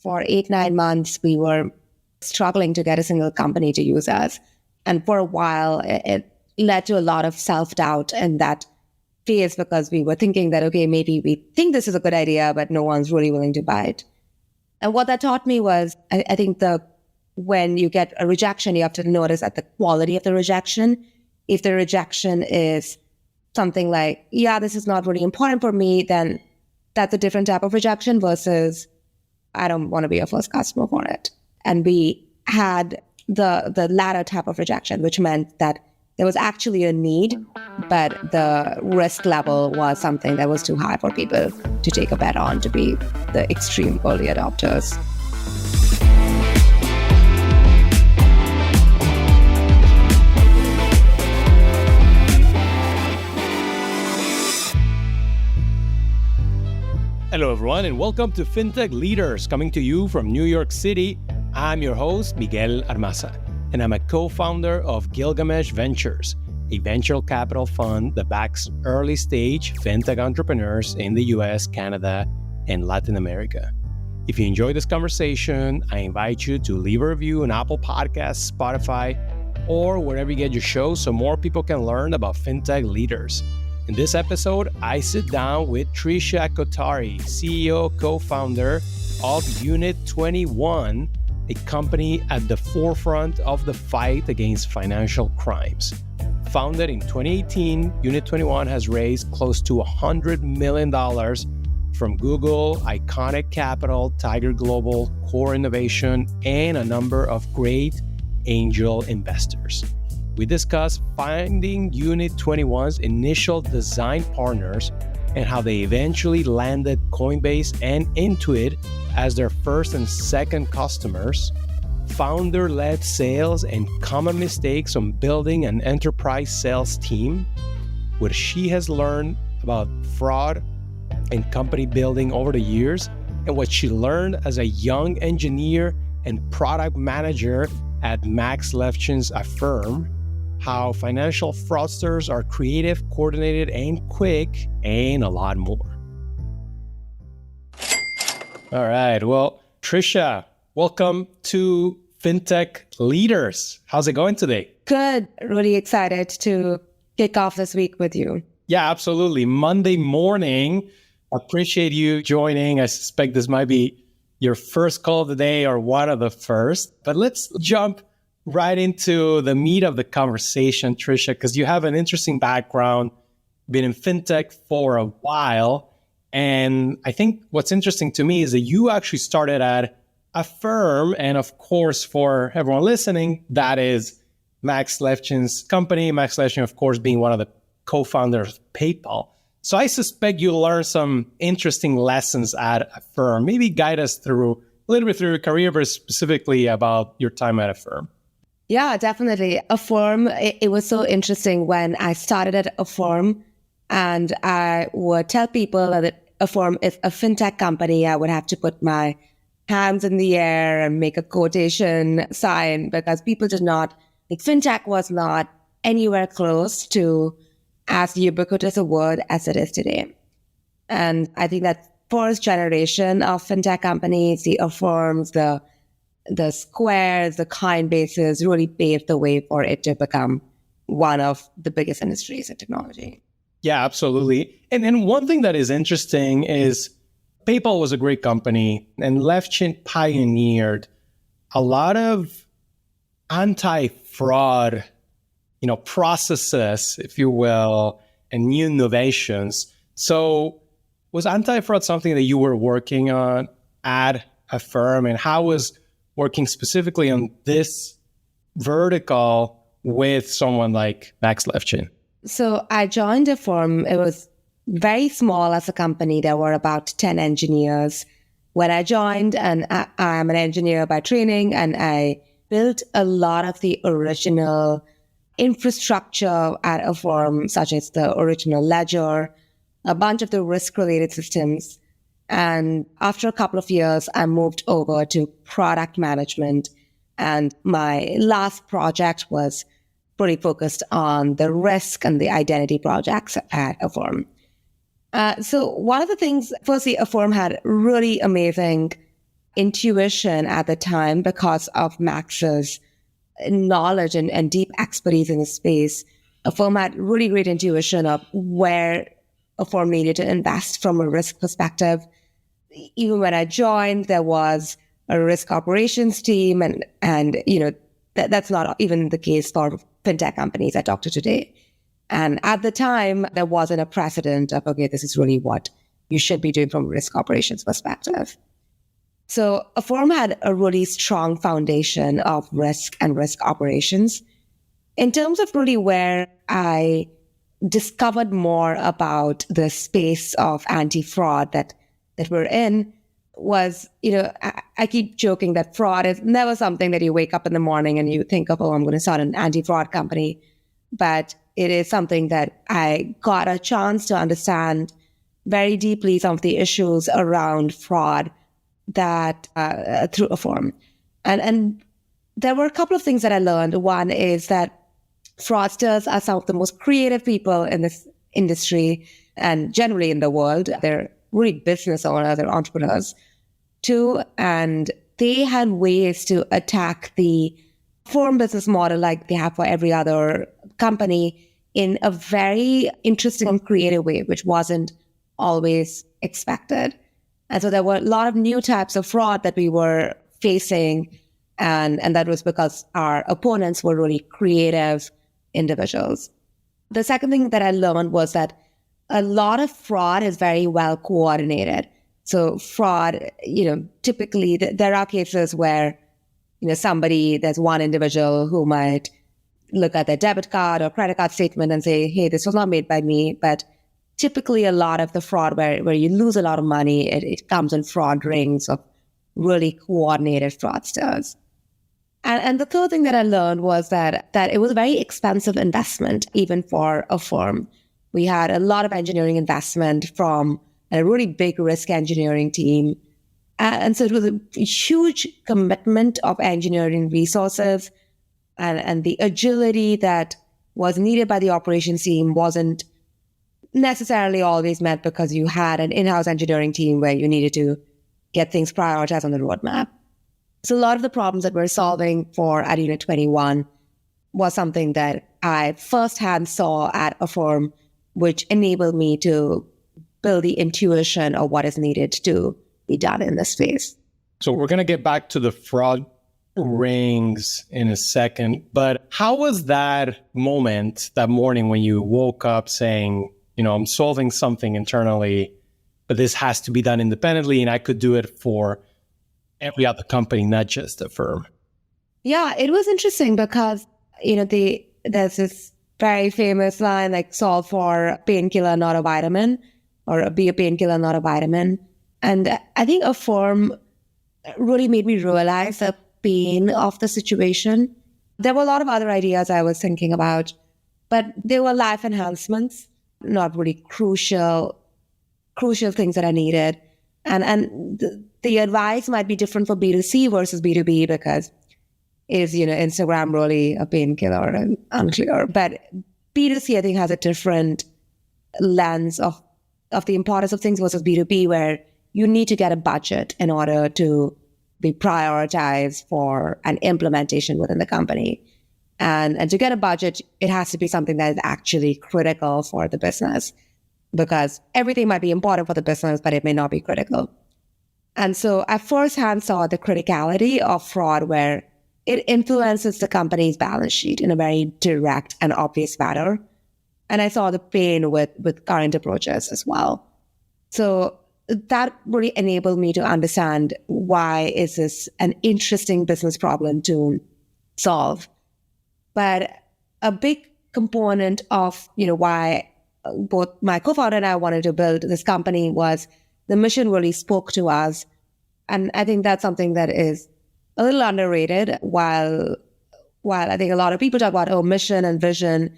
For 8-9 months, we were struggling to get a single company to use us. And for a while, it led to a lot of self-doubt in that phase because we were thinking that, okay, maybe we think this is a good idea, but no one's really willing to buy it. And what that taught me was, I think when you get a rejection, you have to notice at the quality of the rejection. If the rejection is something like, yeah, this is not really important for me, then that's a different type of rejection versus I don't want to be a first customer for it. And we had the latter type of rejection, which meant that there was actually a need, but the risk level was something that was too high for people to take a bet on, to be the extreme early adopters. Hello, everyone, and welcome to FinTech Leaders, coming to you from New York City. I'm your host, Miguel Armaza, and I'm a co-founder of Gilgamesh Ventures, a venture capital fund that backs early-stage FinTech entrepreneurs in the US, Canada, and Latin America. If you enjoy this conversation, I invite you to leave a review on Apple Podcasts, Spotify, or wherever you get your shows so more people can learn about FinTech leaders. In this episode, I sit down with Trisha Kothari, CEO, co-founder of Unit21, a company at the forefront of the fight against financial crimes. Founded in 2018, Unit21 has raised close to $100 million from Google, ICONIQ Capital, Tiger Global, Core Innovation, and a number of great angel investors. We discuss finding Unit21's initial design partners and how they eventually landed Coinbase and Intuit as their first and second customers, founder-led sales and common mistakes on building an enterprise sales team, what she has learned about fraud and company building over the years, and what she learned as a young engineer and product manager at Max Levchin's firm, how financial fraudsters are creative, coordinated, and quick, and a lot more. All right. Well, Trisha, welcome to FinTech Leaders. How's it going today? Good. Really excited to kick off this week with you. Yeah, absolutely. Monday morning. Appreciate you joining. I suspect this might be your first call of the day or one of the first, but let's jump right into the meat of the conversation, Trisha, because you have an interesting background, been in FinTech for a while. And I think what's interesting to me is that you actually started at a firm. And of course, for everyone listening, that is Max Levchin's company. Max Levchin, of course, being one of the co-founders of PayPal. So I suspect you learned some interesting lessons at a firm. Maybe guide us through a little bit through your career, but specifically about your time at a firm. Yeah, definitely. A firm, it was so interesting when I started at a firm and I would tell people that a firm is a fintech company. I would have to put my hands in the air and make a quotation sign because people did not, fintech was not anywhere close to as ubiquitous a word as it is today. And I think that first generation of fintech companies, the firms, the Squares, the Coinbases really paved the way for it to become one of the biggest industries in technology. Yeah, absolutely. And one thing that is interesting is PayPal was a great company and Levchin pioneered a lot of anti-fraud, processes, if you will, and new innovations. So was anti-fraud something that you were working on at a firm, and how was working specifically on this vertical with someone like Max Levchin? So I joined a firm. It was very small as a company. There were about 10 engineers when I joined, and I'm an engineer by training, and I built a lot of the original infrastructure at a firm, such as the original ledger, a bunch of the risk-related systems. And after a couple of years, I moved over to product management. And my last project was pretty focused on the risk and the identity projects at a firm. So one of the things, firstly, a firm had really amazing intuition at the time, because of Max's knowledge and deep expertise in the space, a firm had really great intuition of where a firm needed to invest from a risk perspective. Even when I joined, there was a risk operations team, and that's not even the case for fintech companies I talk to today. And at the time, there wasn't a precedent of, okay, this is really what you should be doing from a risk operations perspective. So a firm had a really strong foundation of risk and risk operations. In terms of really where I discovered more about the space of anti-fraud that we're in was, I keep joking that fraud is never something that you wake up in the morning and you think of, oh, I'm going to start an anti-fraud company. But it is something that I got a chance to understand very deeply some of the issues around fraud that through a firm. And there were a couple of things that I learned. One is that fraudsters are some of the most creative people in this industry and generally in the world. They're really business owners, they're entrepreneurs too. And they had ways to attack the firm business model like they have for every other company in a very interesting and creative way, which wasn't always expected. And so there were a lot of new types of fraud that we were facing. And that was because our opponents were really creative individuals. The second thing that I learned was that a lot of fraud is very well coordinated. So fraud, typically there are cases where, there's one individual who might look at their debit card or credit card statement and say, hey, this was not made by me. But typically a lot of the fraud where you lose a lot of money, it comes in fraud rings of really coordinated fraudsters. And the third thing that I learned was that it was a very expensive investment, even for a firm. We had a lot of engineering investment from a really big risk engineering team. And so it was a huge commitment of engineering resources, and the agility that was needed by the operations team wasn't necessarily always met because you had an in-house engineering team where you needed to get things prioritized on the roadmap. So a lot of the problems that we're solving for at Unit21 was something that I firsthand saw at a firm, which enabled me to build the intuition of what is needed to be done in this space. So we're going to get back to the fraud rings in a second, but how was that moment, that morning when you woke up saying, I'm solving something internally, but this has to be done independently and I could do it for every other company, not just the firm? Yeah, it was interesting because, there's this very famous line like solve for a painkiller, not a vitamin, or be a painkiller, not a vitamin. And I think a firm really made me realize the pain of the situation. There were a lot of other ideas I was thinking about, but they were life enhancements, not really crucial things that I needed. And the advice might be different for B2C versus B2B because is, Instagram really a painkiller and unclear. But B2C, I think, has a different lens of the importance of things versus B2B, where you need to get a budget in order to be prioritized for an implementation within the company. And to get a budget, it has to be something that is actually critical for the business, because everything might be important for the business, but it may not be critical. And so I firsthand saw the criticality of fraud, where it influences the company's balance sheet in a very direct and obvious manner. And I saw the pain with current approaches as well. So that really enabled me to understand why is this an interesting business problem to solve. But a big component of why both my co-founder and I wanted to build this company was the mission really spoke to us. And I think that's something that is a little underrated. While I think a lot of people talk about mission and vision,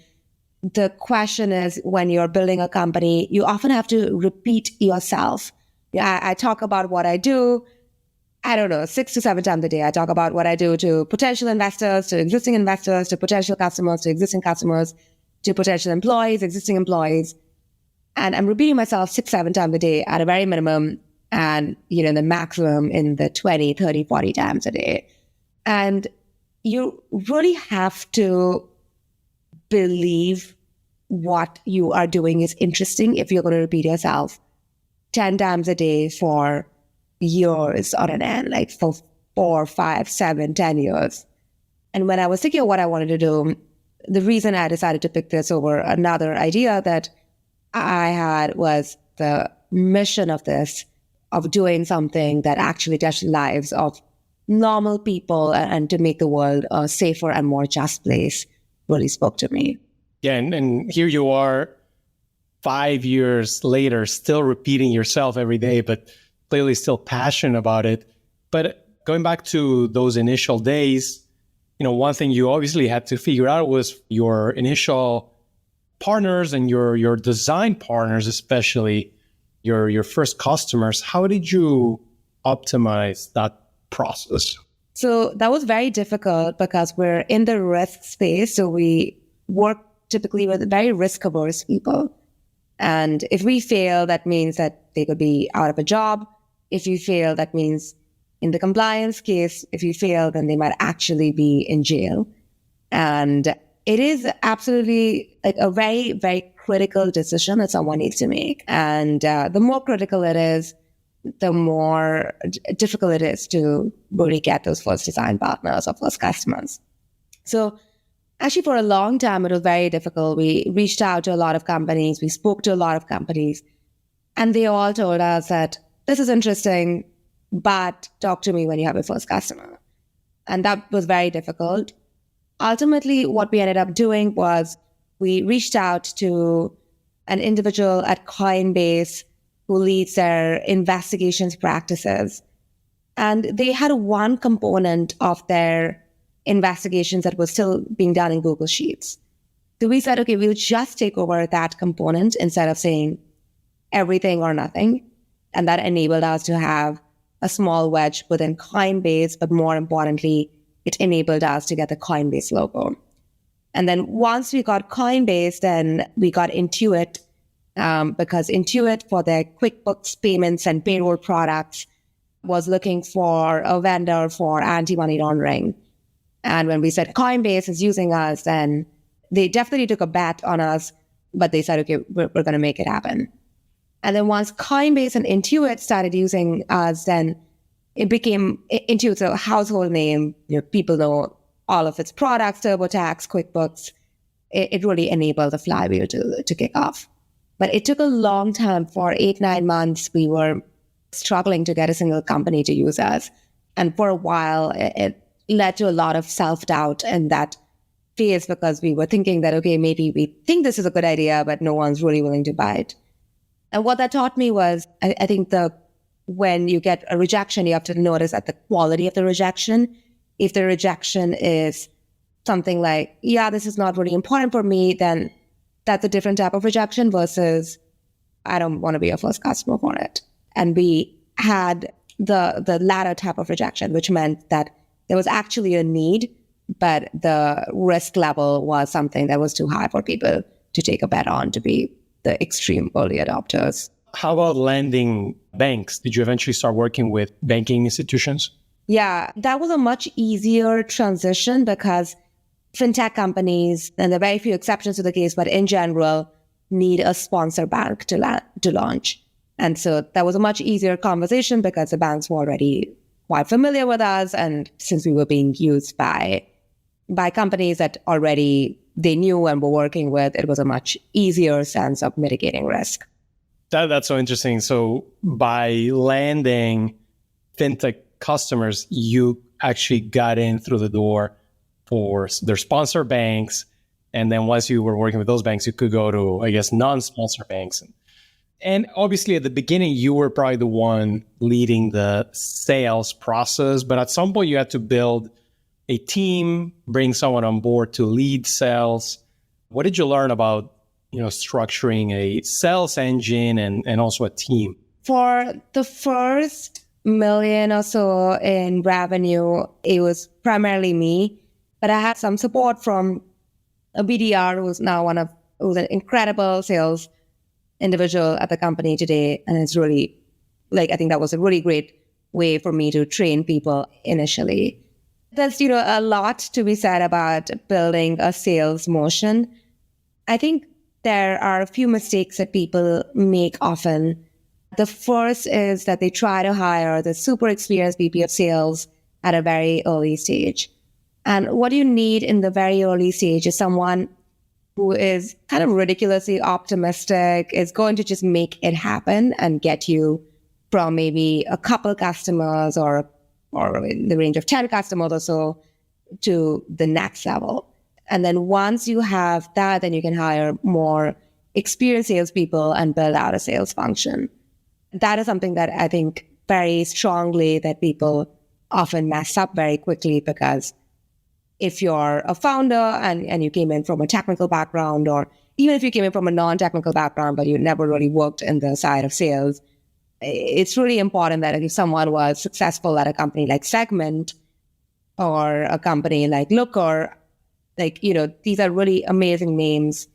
the question is, when you're building a company, you often have to repeat yourself. I talk about what I do, 6 to 7 times a day. I talk about what I do to potential investors, to existing investors, to potential customers, to existing customers, to potential employees, existing employees. And I'm repeating myself 6, 7 times a day at a very minimum. and, the maximum in the 20, 30, 40 times a day. And you really have to believe what you are doing is interesting if you're going to repeat yourself 10 times a day for years on an end, like for 4, 5, 7, 10 years. And when I was thinking of what I wanted to do, the reason I decided to pick this over another idea that I had was the mission of this, of doing something that actually touched the lives of normal people and to make the world a safer and more just place really spoke to me. Yeah, and here you are 5 years later, still repeating yourself every day, but clearly still passionate about it. But going back to those initial days, one thing you obviously had to figure out was your initial partners and your design partners, especially your first customers. How did you optimize that process? So that was very difficult because we're in the risk space. So we work typically with very risk-averse people. And if we fail, that means that they could be out of a job. If you fail, that means in the compliance case, if you fail, then they might actually be in jail. And it is absolutely like a very, very critical decision that someone needs to make. And the more critical it is, the more difficult it is to really get those first design partners or first customers. So actually, for a long time, it was very difficult. We reached out to a lot of companies. We spoke to a lot of companies. And they all told us that this is interesting, but talk to me when you have your first customer. And that was very difficult. Ultimately, what we ended up doing was we reached out to an individual at Coinbase who leads their investigations practices. And they had one component of their investigations that was still being done in Google Sheets. So we said, okay, we'll just take over that component instead of saying everything or nothing. And that enabled us to have a small wedge within Coinbase, but more importantly, it enabled us to get the Coinbase logo. And then once we got Coinbase, then we got Intuit, because Intuit, for their QuickBooks payments and payroll products, was looking for a vendor for anti-money laundering. And when we said Coinbase is using us, then they definitely took a bet on us, but they said, okay, we're going to make it happen. And then once Coinbase and Intuit started using us, then it became Intuit's a household name. People know all of its products, TurboTax, QuickBooks. It really enabled the flywheel to kick off. But it took a long time. For 8-9 months, we were struggling to get a single company to use us. And for a while, it led to a lot of self-doubt in that phase because we were thinking that, okay, maybe we think this is a good idea, but no one's really willing to buy it. And what that taught me was, I think when you get a rejection, you have to notice at the quality of the rejection. If the rejection is something like, yeah, this is not really important for me, then that's a different type of rejection versus I don't want to be a first customer for it. And we had the latter type of rejection, which meant that there was actually a need, but the risk level was something that was too high for people to take a bet on, to be the extreme early adopters. How about landing banks? Did you eventually start working with banking institutions? Yeah, that was a much easier transition because fintech companies, and there are very few exceptions to the case, but in general, need a sponsor bank to launch. And so that was a much easier conversation because the banks were already quite familiar with us. And since we were being used by companies that already they knew and were working with, it was a much easier sense of mitigating risk. That's so interesting. So by landing fintech customers, you actually got in through the door for their sponsor banks. And then once you were working with those banks, you could go to, I guess, non-sponsor banks. And obviously at the beginning, you were probably the one leading the sales process. But at some point, you had to build a team, bring someone on board to lead sales. What did you learn about, structuring a sales engine and also a team? For the first $1 million or so in revenue, it was primarily me, but I had some support from a BDR who's an incredible sales individual at the company today and has really I think that was a really great way for me to train people initially. There's, a lot to be said about building a sales motion. I think there are a few mistakes that people make often. The first is that they try to hire the super experienced VP of sales at a very early stage. And what you need in the very early stage is someone who is kind of ridiculously optimistic, is going to just make it happen and get you from maybe a couple customers or in the range of 10 customers or so to the next level. And then once you have that, then you can hire more experienced salespeople and build out a sales function. That is something that I think very strongly that people often mess up very quickly, because if you're a founder and you came in from a technical background, or even if you came in from a non-technical background, but you never really worked in the side of sales, it's really important that if someone was successful at a company like Segment or a company like Looker, these are really amazing names.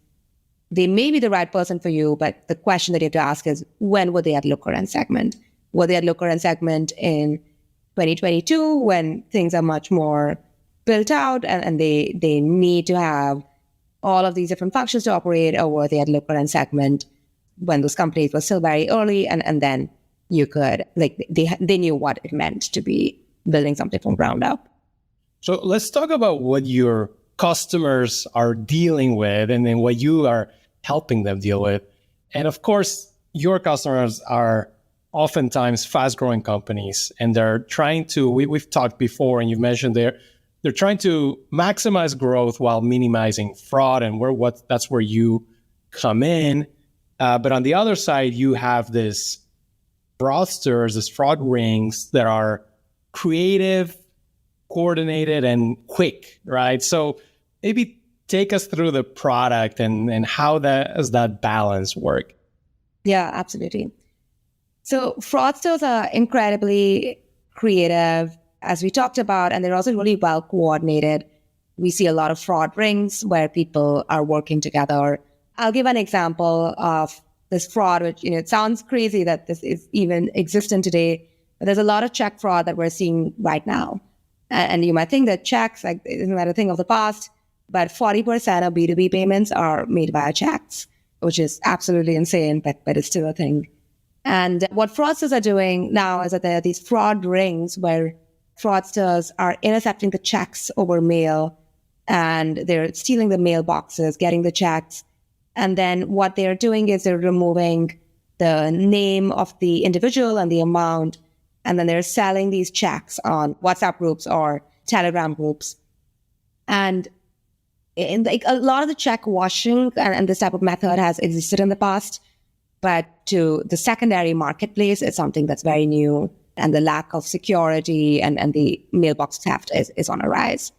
They may be the right person for you, but the question that you have to ask is, when were they at Looker and Segment? Were they at Looker and Segment in 2022 when things are much more built out and they need to have all of these different functions to operate, or were they at Looker and Segment when those companies were still very early and then you could, they knew what it meant to be building something from ground up. So let's talk about what your customers are dealing with and then what you are helping them deal with. And of course, your customers are oftentimes fast-growing companies, and they're trying to, we've talked before, and you've mentioned they're trying to maximize growth while minimizing fraud, and that's where you come in. But on the other side, you have this fraudsters, these fraud rings that are creative, coordinated, and quick, right? So maybe take us through the product and how does that balance work? Yeah, absolutely. So fraudsters are incredibly creative, as we talked about, and they're also really well coordinated. We see a lot of fraud rings where people are working together. I'll give an example of this fraud, which, it sounds crazy that this is even existent today, but there's a lot of check fraud that we're seeing right now. And you might think that checks, isn't that a thing of the past? But 40% of B2B payments are made via checks, which is absolutely insane, but it's still a thing. And what fraudsters are doing now is that there are these fraud rings where fraudsters are intercepting the checks over mail, and they're stealing the mailboxes, getting the checks. And then what they're doing is they're removing the name of the individual and the amount, and then they're selling these checks on WhatsApp groups or Telegram groups. And a lot of the check washing and this type of method has existed in the past, but to the secondary marketplace, it's something that's very new, and the lack of security and the mailbox theft is on a rise.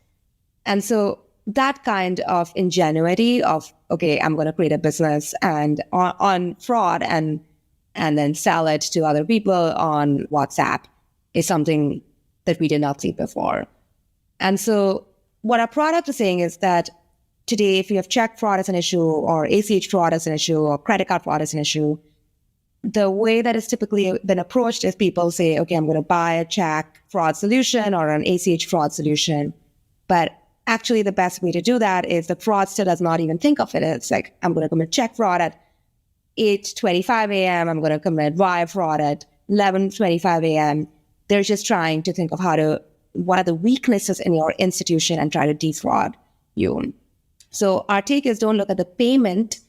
And so that kind of ingenuity of, okay, I'm going to create a business and on fraud and then sell it to other people on WhatsApp is something that we did not see before. And so what our product is saying is that today, if you have check fraud as an issue, or ACH fraud as an issue, or credit card fraud as an issue, the way that it's typically been approached is people say, okay, I'm going to buy a check fraud solution or an ACH fraud solution. But actually, the best way to do that is the fraudster does not even think of it. It's like, I'm going to commit check fraud at 8:25 a.m. I'm going to commit wire fraud at 11:25 a.m. They're just trying to think of what are the weaknesses in your institution and try to defraud you. So our take is, don't look at the payment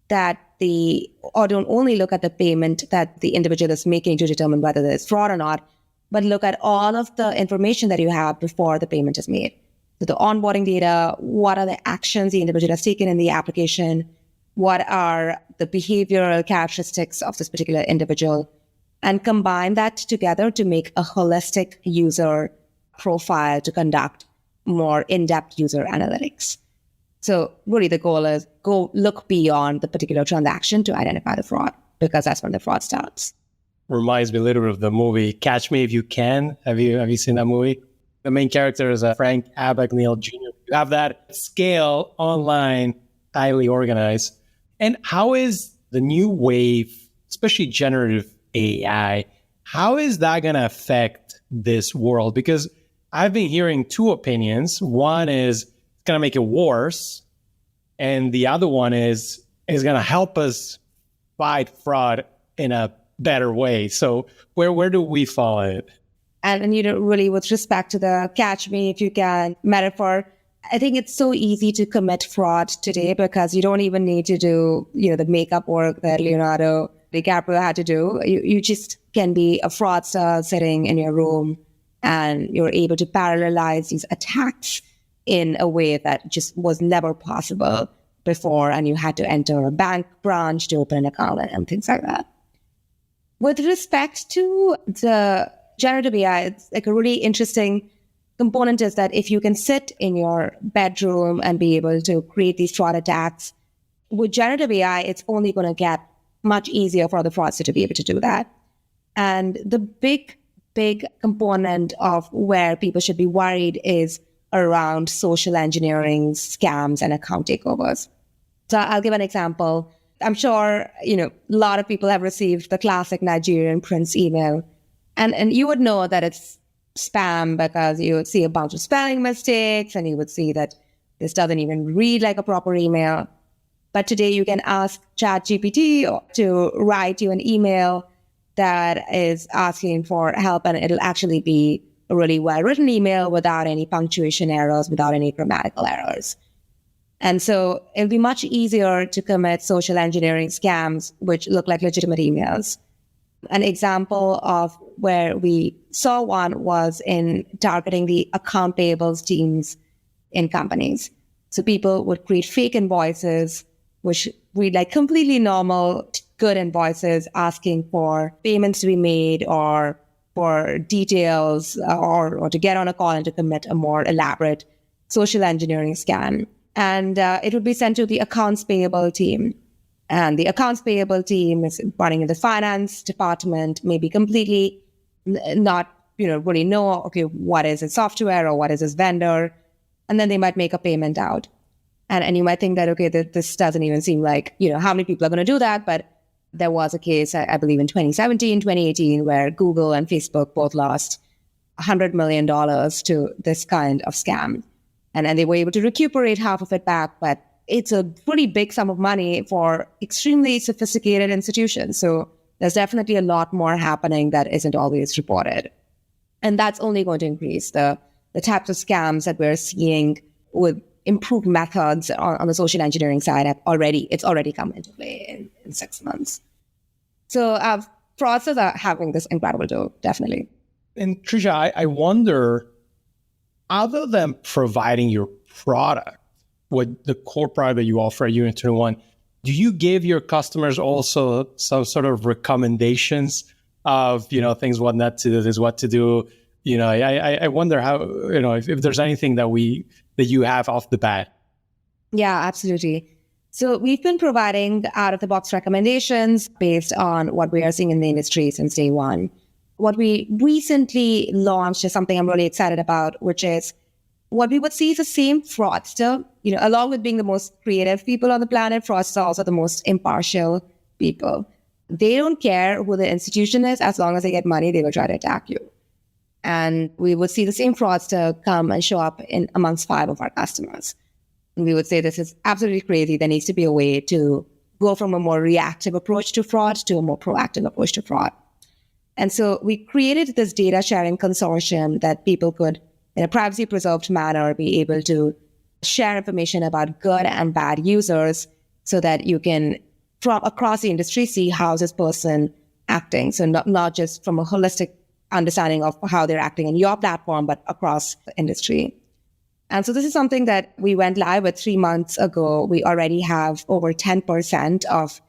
don't only look at the payment that the individual is making to determine whether there's fraud or not, but look at all of the information that you have before the payment is made. So the onboarding data, what are the actions the individual has taken in the application, what are the behavioral characteristics of this particular individual, and combine that together to make a holistic user profile to conduct more in-depth user analytics. So really the goal is go look beyond the particular transaction to identify the fraud, because that's when the fraud starts. Reminds me a little bit of the movie Catch Me If You Can. Have you seen that movie? The main character is Frank Abagnale Jr. You have that scale online, highly organized. And how is the new wave, especially generative AI, How is that going to affect this world? Because I've been hearing two opinions. One is it's going to make it worse. And the other one is going to help us fight fraud in a better way. So where do we fall in it? And really with respect to the catch me if you can metaphor, I think it's so easy to commit fraud today because you don't even need to do, the makeup work that Leonardo DiCaprio had to do. You just can be a fraudster sitting in your room and you're able to parallelize these attacks in a way that just was never possible before. And you had to enter a bank branch to open an account and things like that. With respect to the generative AI, it's like a really interesting component is that if you can sit in your bedroom and be able to create these fraud attacks, with generative AI, it's only going to get much easier for the fraudster to be able to do that. And the big component of where people should be worried is around social engineering, scams, and account takeovers. So I'll give an example. I'm sure, a lot of people have received the classic Nigerian prince email. And you would know that it's spam because you would see a bunch of spelling mistakes and you would see that this doesn't even read like a proper email. But today you can ask ChatGPT to write you an email that is asking for help, and it'll actually be a really well-written email without any punctuation errors, without any grammatical errors. And so it'll be much easier to commit social engineering scams, which look like legitimate emails. An example of where we saw one was in targeting the account payables teams in companies. So people would create fake invoices, which read like completely normal, good invoices asking for payments to be made or for details or to get on a call and to commit a more elaborate social engineering scam. And it would be sent to the accounts payable team. And the accounts payable team is running in the finance department, maybe completely not, really know, okay, what is this software or what is this vendor? And then they might make a payment out. And you might think that, okay, this doesn't even seem like, how many people are going to do that? But there was a case, I believe in 2017, 2018, where Google and Facebook both lost $100 million to this kind of scam. And they were able to recuperate half of it back, but it's a pretty big sum of money for extremely sophisticated institutions. So there's definitely a lot more happening that isn't always reported. And that's only going to increase the types of scams that we're seeing with improved methods on the social engineering side. It's already come into play in 6 months. So fraudsters are having this incredible tool, definitely. And Trisha, I wonder, other than providing your product, what the core product that you offer at Unit21, do you give your customers also some sort of recommendations of, things what not to do, this what to do? I wonder how, if there's anything that you have off the bat. Yeah, absolutely. So we've been providing out-of-the-box recommendations based on what we are seeing in the industry since day one. What we recently launched is something I'm really excited about, which is what we would see is the same fraudster, along with being the most creative people on the planet, fraudsters are also the most impartial people. They don't care who the institution is. As long as they get money, they will try to attack you. And we would see the same fraudster come and show up in amongst 5 of our customers. And we would say, this is absolutely crazy. There needs to be a way to go from a more reactive approach to fraud to a more proactive approach to fraud. And so we created this data sharing consortium that people could, in a privacy preserved manner, be able to share information about good and bad users so that you can, from across the industry, see how this person acting. So not just from a holistic understanding of how they're acting in your platform, but across the industry. And so this is something that we went live with 3 months ago. We already have over 10% of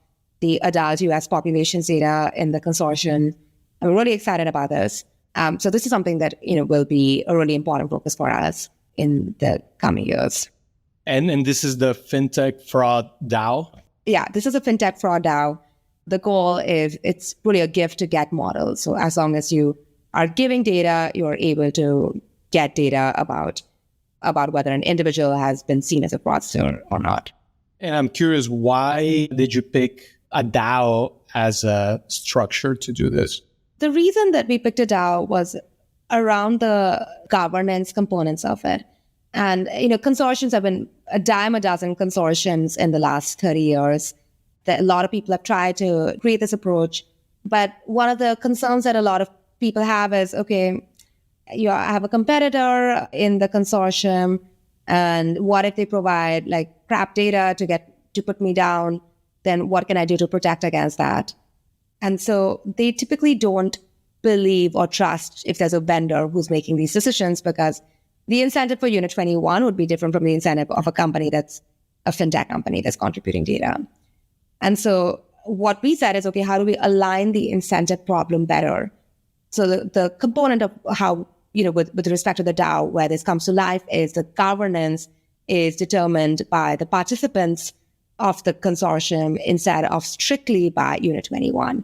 the adult US population's data in the consortium. I'm really excited about this. So this is something that, will be a really important focus for us in the coming years. And this is the FinTech Fraud DAO? Yeah, this is a FinTech Fraud DAO. The goal is it's really a give to get model. So as long as you are giving data, you're able to get data about whether an individual has been seen as a fraudster or not. And I'm curious, why did you pick a DAO as a structure to do this? the reason that we picked a DAO was around the governance components of it. And, consortiums have been a dime a dozen consortiums in the last 30 years. That a lot of people have tried to create this approach. But one of the concerns that a lot of people have is, okay, I have a competitor in the consortium, and what if they provide like crap data to put me down? Then what can I do to protect against that? And so they typically don't believe or trust if there's a vendor who's making these decisions, because the incentive for Unit21 would be different from the incentive of a company that's a fintech company that's contributing data. And so what we said is, okay, how do we align the incentive problem better? So the component of how, with respect to the DAO, where this comes to life is the governance is determined by the participants of the consortium instead of strictly by Unit21.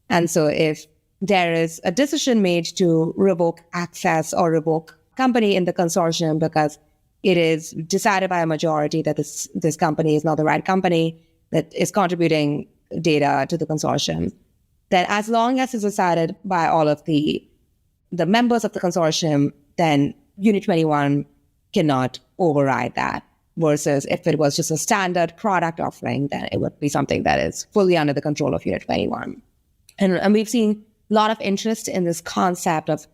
And so if there is a decision made to revoke access or revoke company in the consortium because it is decided by a majority that this company is not the right company that is contributing data to the consortium, then as long as it's decided by all of the members of the consortium, then Unit21 cannot override that. Versus if it was just a standard product offering, then it would be something that is fully under the control of Unit21. And we've seen a lot of interest in this concept of,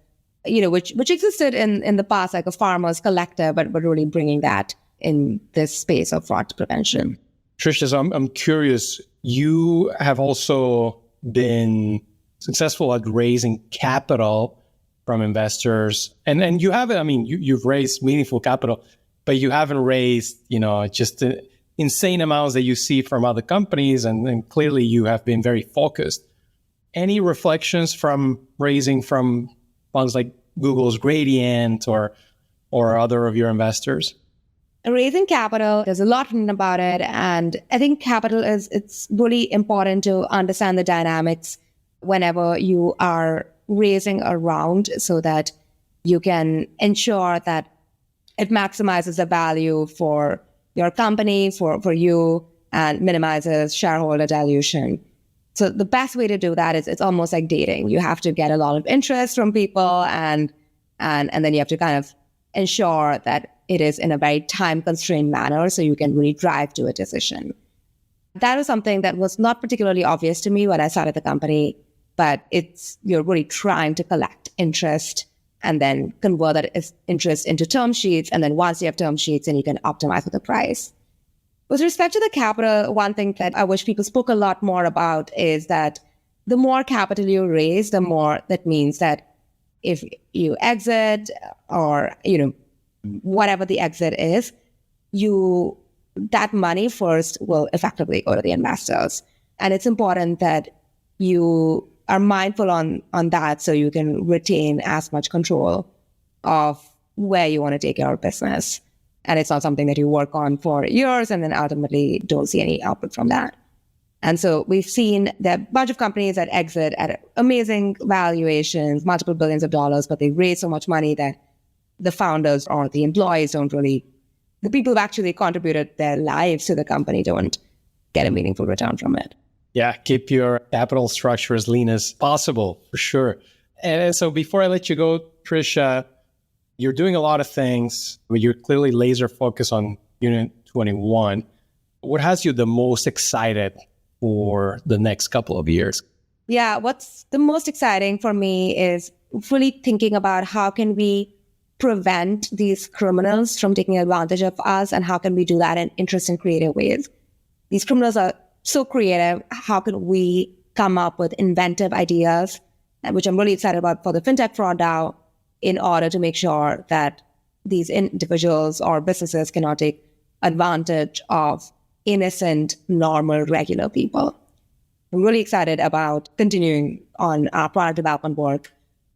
which existed in the past, like a farmers collective, but really bringing that in this space of fraud prevention. Trisha, so I'm curious, you have also been successful at raising capital from investors, and you haven't, you've raised meaningful capital, but you haven't raised, just insane amounts that you see from other companies, and clearly you have been very focused. Any reflections from raising from funds like Google's Gradient or other of your investors? Raising capital, there's a lot written about it. And I think capital it's really important to understand the dynamics whenever you are raising a round so that you can ensure that it maximizes the value for your company, for you, and minimizes shareholder dilution. So the best way to do that is it's almost like dating. You have to get a lot of interest from people and then you have to kind of ensure that it is in a very time-constrained manner so you can really drive to a decision. That is something that was not particularly obvious to me when I started the company, but you're really trying to collect interest and then convert that interest into term sheets. And then once you have term sheets, then you can optimize with the price. With respect to the capital, one thing that I wish people spoke a lot more about is that the more capital you raise, the more that means that if you exit or, whatever the exit is, that money first will effectively go to the investors. And it's important that you are mindful on that so you can retain as much control of where you want to take your business. And it's not something that you work on for years and then ultimately don't see any output from that. And so we've seen that a bunch of companies that exit at amazing valuations, multiple billions of dollars, but they raise so much money that the founders or the employees the people who've actually contributed their lives to the company don't get a meaningful return from it. Yeah, keep your capital structure as lean as possible, for sure. And so before I let you go, Trisha, you're doing a lot of things, but you're clearly laser focused on Unit21. What has you the most excited for the next couple of years? Yeah, what's the most exciting for me is really thinking about how can we prevent these criminals from taking advantage of us, and how can we do that in interesting, creative ways. These criminals are so creative. How can we come up with inventive ideas, which I'm really excited about for the FinTech Fraud DAO, in order to make sure that these individuals or businesses cannot take advantage of innocent, normal, regular people. I'm really excited about continuing on our product development work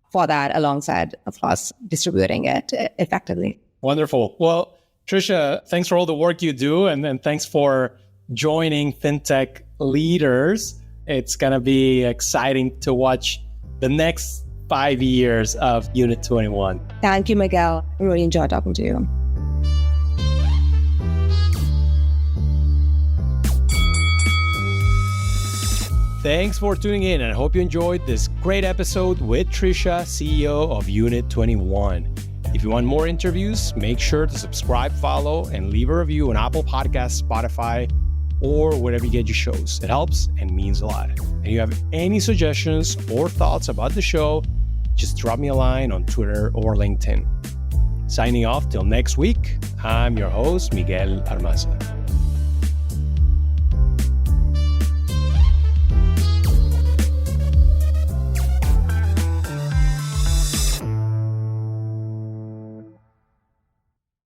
for that, alongside, of course, distributing it effectively. Wonderful. Well, Trisha, thanks for all the work you do, and thanks for joining FinTech Leaders. It's going to be exciting to watch the next 5 years of Unit21. Thank you, Miguel. I really enjoyed talking to you. Thanks for tuning in, and I hope you enjoyed this great episode with Trisha, CEO of Unit21. If you want more interviews, make sure to subscribe, follow, and leave a review on Apple Podcasts, Spotify, or wherever you get your shows. It helps and means a lot. And if you have any suggestions or thoughts about the show, just drop me a line on Twitter or LinkedIn. Signing off till next week, I'm your host, Miguel Armaza.